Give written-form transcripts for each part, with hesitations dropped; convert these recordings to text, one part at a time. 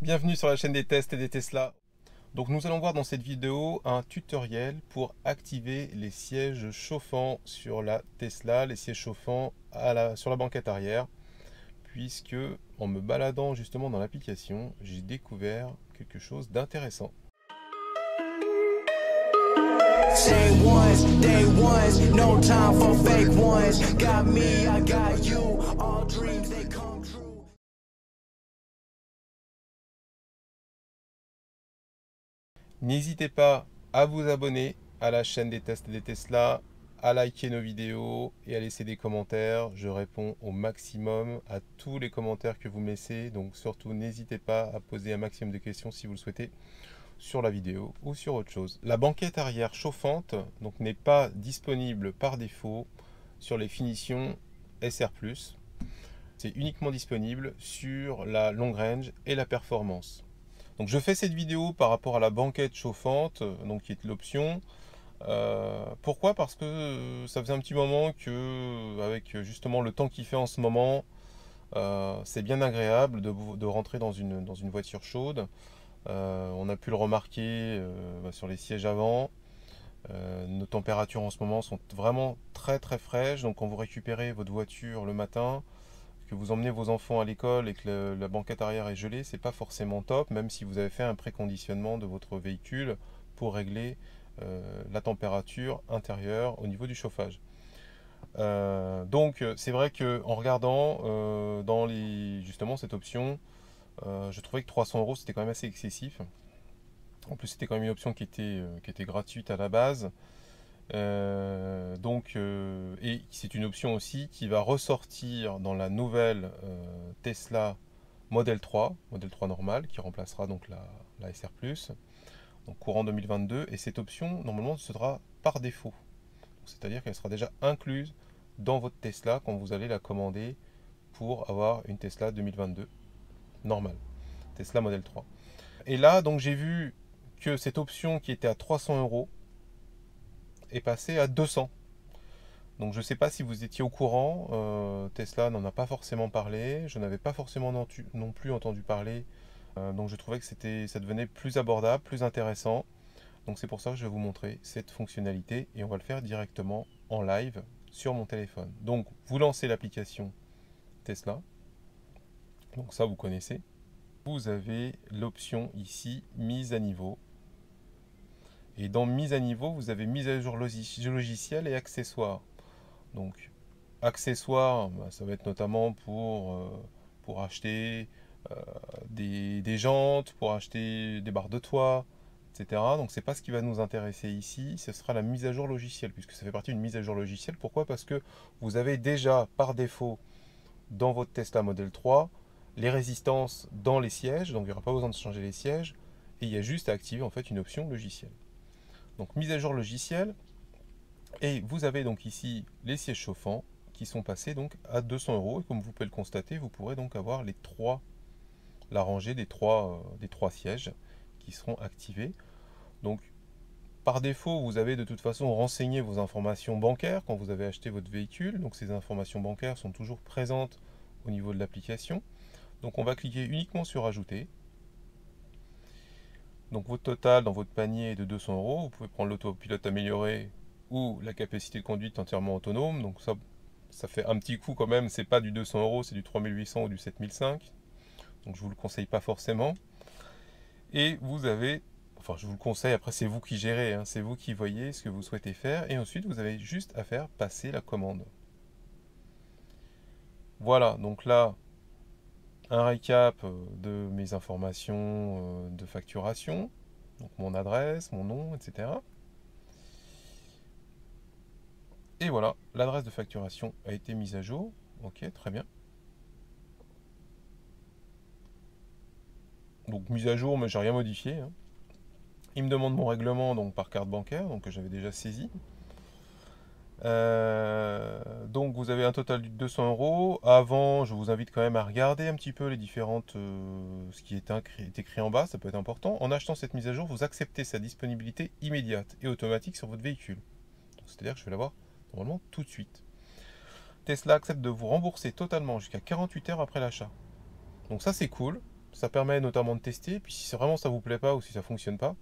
Bienvenue sur la chaîne des tests et des Tesla. Donc nous allons voir dans cette vidéo un tutoriel pour activer les sièges chauffants sur la Tesla, les sièges chauffants sur la banquette arrière, puisque en me baladant justement dans l'application, j'ai découvert quelque chose d'intéressant. Day ones, day ones, no time for fake ones. Got me, I got you. All dreams they come true. N'hésitez pas à vous abonner à la chaîne des tests et des Tesla, à liker nos vidéos et à laisser des commentaires. Je réponds au maximum à tous les commentaires que vous me laissez. Donc surtout, n'hésitez pas à poser un maximum de questions si vous le souhaitez sur la vidéo ou sur autre chose. La banquette arrière chauffante donc n'est pas disponible par défaut sur les finitions SR+. C'est uniquement disponible sur la long range et la performance. Donc je fais cette vidéo par rapport à la banquette chauffante, donc qui est l'option. Pourquoi? Parce que ça faisait un petit moment que, avec justement le temps qu'il fait en ce moment, c'est bien agréable de rentrer dans une voiture chaude. On a pu le remarquer sur les sièges avant. Nos températures en ce moment sont vraiment très très fraîches. Donc quand vous récupérez votre voiture le matin, que vous emmenez vos enfants à l'école et que la banquette arrière est gelée, c'est pas forcément top, même si vous avez fait un préconditionnement de votre véhicule pour régler la température intérieure au niveau du chauffage. Donc c'est vrai que en regardant justement cette option, je trouvais que 300 € c'était quand même assez excessif. En plus c'était quand même une option qui était gratuite à la base. Et c'est une option aussi qui va ressortir dans la nouvelle Tesla Model 3 normal, qui remplacera donc la SR+, donc courant 2022. Et cette option, normalement, sera par défaut. C'est-à-dire qu'elle sera déjà incluse dans votre Tesla quand vous allez la commander pour avoir une Tesla 2022 normale, Tesla Model 3. Et là, donc j'ai vu que cette option qui était à 300 € est passée à 200. Donc je ne sais pas si vous étiez au courant, Tesla n'en a pas forcément parlé, je n'avais pas forcément non plus entendu parler, donc je trouvais que ça devenait plus abordable, plus intéressant. Donc c'est pour ça que je vais vous montrer cette fonctionnalité et on va le faire directement en live sur mon téléphone. Donc vous lancez l'application Tesla, donc ça vous connaissez. Vous avez l'option ici mise à niveau. Et dans mise à niveau, vous avez mise à jour logiciel et accessoires. Donc, accessoires, ça va être notamment pour acheter des jantes, pour acheter des barres de toit, etc. Donc, c'est pas ce qui va nous intéresser ici, ce sera la mise à jour logicielle, puisque ça fait partie d'une mise à jour logicielle. Pourquoi? Parce que vous avez déjà, par défaut, dans votre Tesla Model 3, les résistances dans les sièges, donc il n'y aura pas besoin de changer les sièges, et il y a juste à activer en fait une option logicielle. Donc, mise à jour logicielle. Et vous avez donc ici les sièges chauffants qui sont passés donc à 200 €. Et comme vous pouvez le constater, vous pourrez donc avoir la rangée des trois sièges qui seront activés. Donc par défaut, vous avez de toute façon renseigné vos informations bancaires quand vous avez acheté votre véhicule. Donc ces informations bancaires sont toujours présentes au niveau de l'application. Donc on va cliquer uniquement sur ajouter. Donc votre total dans votre panier est de 200 €. Vous pouvez prendre l'autopilote amélioré ou la capacité de conduite entièrement autonome. Donc ça fait un petit coup quand même. C'est pas du 200 €, c'est du 3800 ou du 7005. Donc je vous le conseille pas forcément. Et vous avez, enfin je vous le conseille, après c'est vous qui gérez, hein, c'est vous qui voyez ce que vous souhaitez faire. Et ensuite vous avez juste à faire passer la commande. Voilà, donc là, un récap de mes informations de facturation. Donc mon adresse, mon nom, etc. Et voilà, l'adresse de facturation a été mise à jour. Ok, très bien. Donc mise à jour, mais j'ai rien modifié, hein. Il me demande mon règlement donc par carte bancaire, donc que j'avais déjà saisi. Donc vous avez un total de 200 €. Avant, je vous invite quand même à regarder un petit peu les différentes, ce qui est écrit en bas, ça peut être important. En achetant cette mise à jour, vous acceptez sa disponibilité immédiate et automatique sur votre véhicule. C'est-à-dire que je vais l'avoir normalement tout de suite. Tesla accepte de vous rembourser totalement jusqu'à 48 heures après l'achat. Donc ça c'est cool. Ça permet notamment de tester. Puis si vraiment ça vous plaît pas ou si ça fonctionne pas,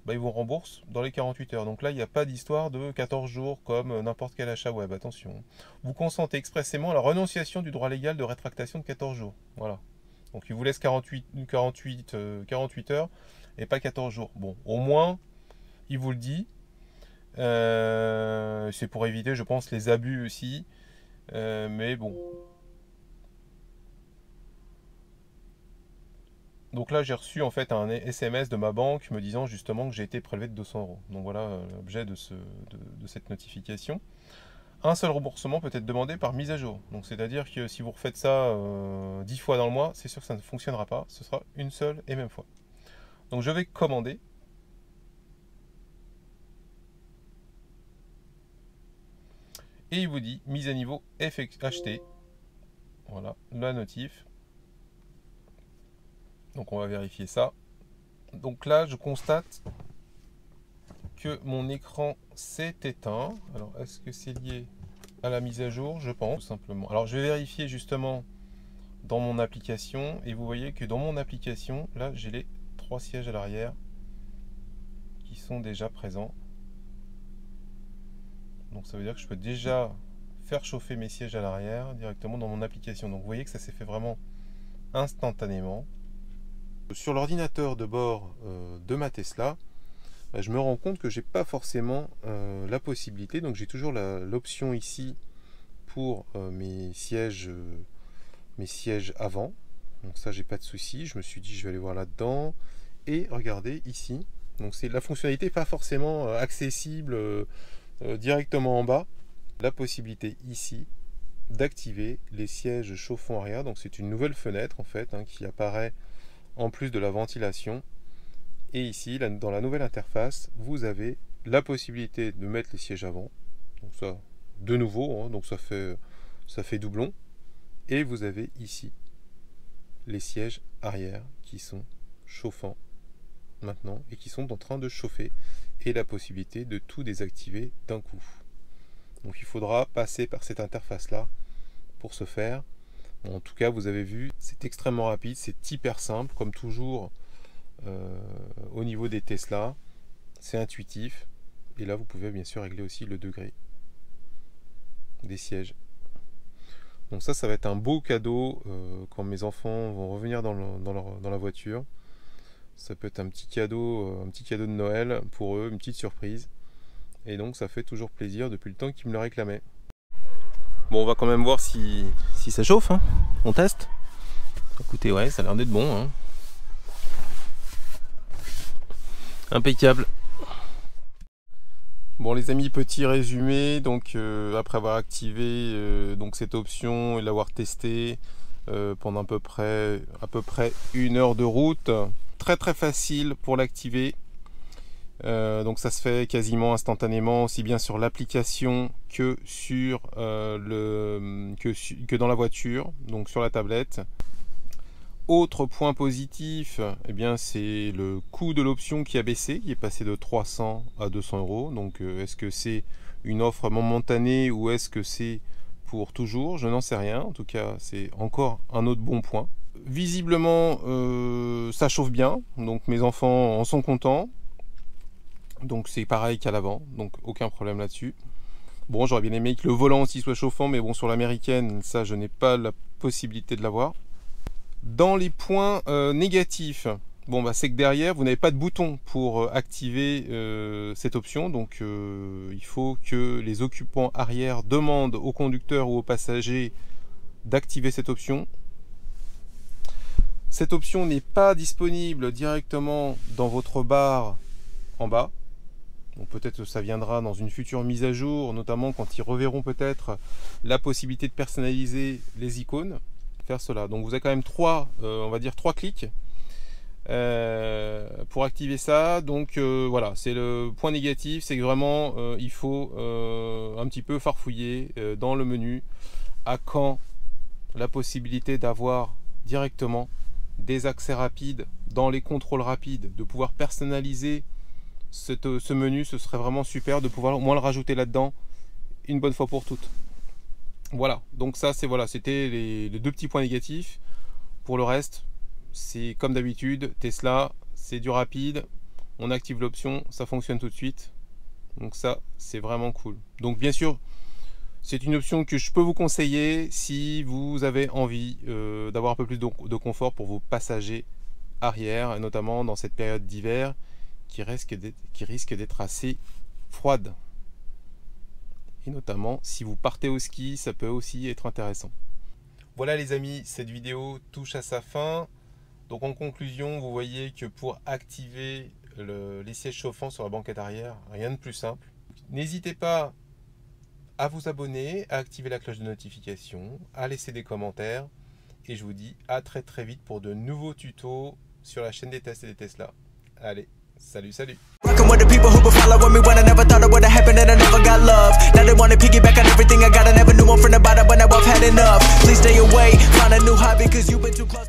bah, ils vous remboursent dans les 48 heures. Donc là, il n'y a pas d'histoire de 14 jours comme n'importe quel achat web. Attention. Vous consentez expressément à la renonciation du droit légal de rétractation de 14 jours. Voilà. Donc il vous laisse 48 heures et pas 14 jours. Bon, au moins, il vous le dit. C'est pour éviter, je pense, les abus aussi. Mais bon. Donc là, j'ai reçu en fait un SMS de ma banque me disant justement que j'ai été prélevé de 200 euros. Donc voilà l'objet de cette notification. Un seul remboursement peut être demandé par mise à jour. Donc c'est-à-dire que si vous refaites ça 10 fois dans le mois, c'est sûr que ça ne fonctionnera pas. Ce sera une seule et même fois. Donc je vais commander. Et il vous dit mise à niveau acheté. Voilà, la notif. Donc on va vérifier ça. Donc là, je constate que mon écran s'est éteint. Alors, est-ce que c'est lié à la mise à jour? Je pense, tout simplement. Alors, je vais vérifier justement dans mon application. Et vous voyez que dans mon application, là, j'ai les 3 sièges à l'arrière qui sont déjà présents. Donc, ça veut dire que je peux déjà faire chauffer mes sièges à l'arrière directement dans mon application. Donc, vous voyez que ça s'est fait vraiment instantanément. Sur l'ordinateur de bord de ma Tesla, je me rends compte que j'ai pas forcément la possibilité. Donc j'ai toujours l'option ici pour mes sièges avant. Donc ça, j'ai pas de souci. Je me suis dit je vais aller voir là-dedans et regardez ici. Donc c'est la fonctionnalité pas forcément accessible directement en bas. La possibilité ici d'activer les sièges chauffants arrière. Donc c'est une nouvelle fenêtre en fait qui apparaît en plus de la ventilation. Et ici, dans la nouvelle interface, vous avez la possibilité de mettre les sièges avant. Donc ça, de nouveau, donc ça fait doublon. Et vous avez ici les sièges arrière qui sont chauffants maintenant et qui sont en train de chauffer. Et la possibilité de tout désactiver d'un coup. Donc il faudra passer par cette interface-là pour ce faire. En tout cas, vous avez vu, c'est extrêmement rapide, c'est hyper simple, comme toujours au niveau des Tesla. C'est intuitif. Et là, vous pouvez bien sûr régler aussi le degré des sièges. Donc ça va être un beau cadeau quand mes enfants vont revenir dans la voiture. Ça peut être un petit cadeau de Noël pour eux, une petite surprise. Et donc, ça fait toujours plaisir depuis le temps qu'ils me le réclamaient. Bon, on va quand même voir si ça chauffe, on teste. Écoutez, ouais, ça a l'air d'être bon. Impeccable. Bon les amis, petit résumé. Donc après avoir activé donc cette option et l'avoir testé pendant à peu près 1 heure de route, très facile pour l'activer. Donc ça se fait quasiment instantanément, aussi bien sur l'application que sur que dans la voiture, donc sur la tablette. Autre point positif, c'est le coût de l'option qui a baissé, qui est passé de 300 à 200 euros. Donc est-ce que c'est une offre momentanée ou est-ce que c'est pour toujours? Je n'en sais rien. En tout cas, c'est encore un autre bon point. Visiblement, ça chauffe bien, donc mes enfants en sont contents. Donc c'est pareil qu'à l'avant, donc aucun problème là-dessus. Bon, j'aurais bien aimé que le volant aussi soit chauffant, mais bon, sur l'américaine, ça, je n'ai pas la possibilité de l'avoir. Dans les points négatifs, c'est que derrière, vous n'avez pas de bouton pour activer cette option. Donc, il faut que les occupants arrière demandent au conducteur ou aux passagers d'activer cette option. Cette option n'est pas disponible directement dans votre barre en bas. Donc peut-être que ça viendra dans une future mise à jour, notamment quand ils reverront peut-être la possibilité de personnaliser les icônes. Faire cela. Donc vous avez quand même trois clics pour activer ça. Donc voilà, c'est le point négatif, c'est que vraiment il faut un petit peu farfouiller dans le menu à quand la possibilité d'avoir directement des accès rapides dans les contrôles rapides, de pouvoir personnaliser ce menu. Ce serait vraiment super de pouvoir au moins le rajouter là-dedans une bonne fois pour toutes. Voilà, donc ça c'était les 2 petits points négatifs. Pour le reste, c'est comme d'habitude, Tesla, c'est du rapide. On active l'option, ça fonctionne tout de suite. Donc ça, c'est vraiment cool. Donc bien sûr, c'est une option que je peux vous conseiller si vous avez envie d'avoir un peu plus de confort pour vos passagers arrière, notamment dans cette période d'hiver qui risque d'être assez froide. Et notamment, si vous partez au ski, ça peut aussi être intéressant. Voilà les amis, cette vidéo touche à sa fin. Donc en conclusion, vous voyez que pour activer les sièges chauffants sur la banquette arrière, rien de plus simple. N'hésitez pas à vous abonner, à activer la cloche de notification, à laisser des commentaires. Et je vous dis à très vite pour de nouveaux tutos sur la chaîne des tests et des Tesla. Allez, salut, salut! Rockin' with the people who been following me when I never thought it would've happened and I never got love. Now they wanna piggyback on everything I got. I never knew one from the bottom, but now I've had enough. Please stay away, find a new hobby, cause you've been too close.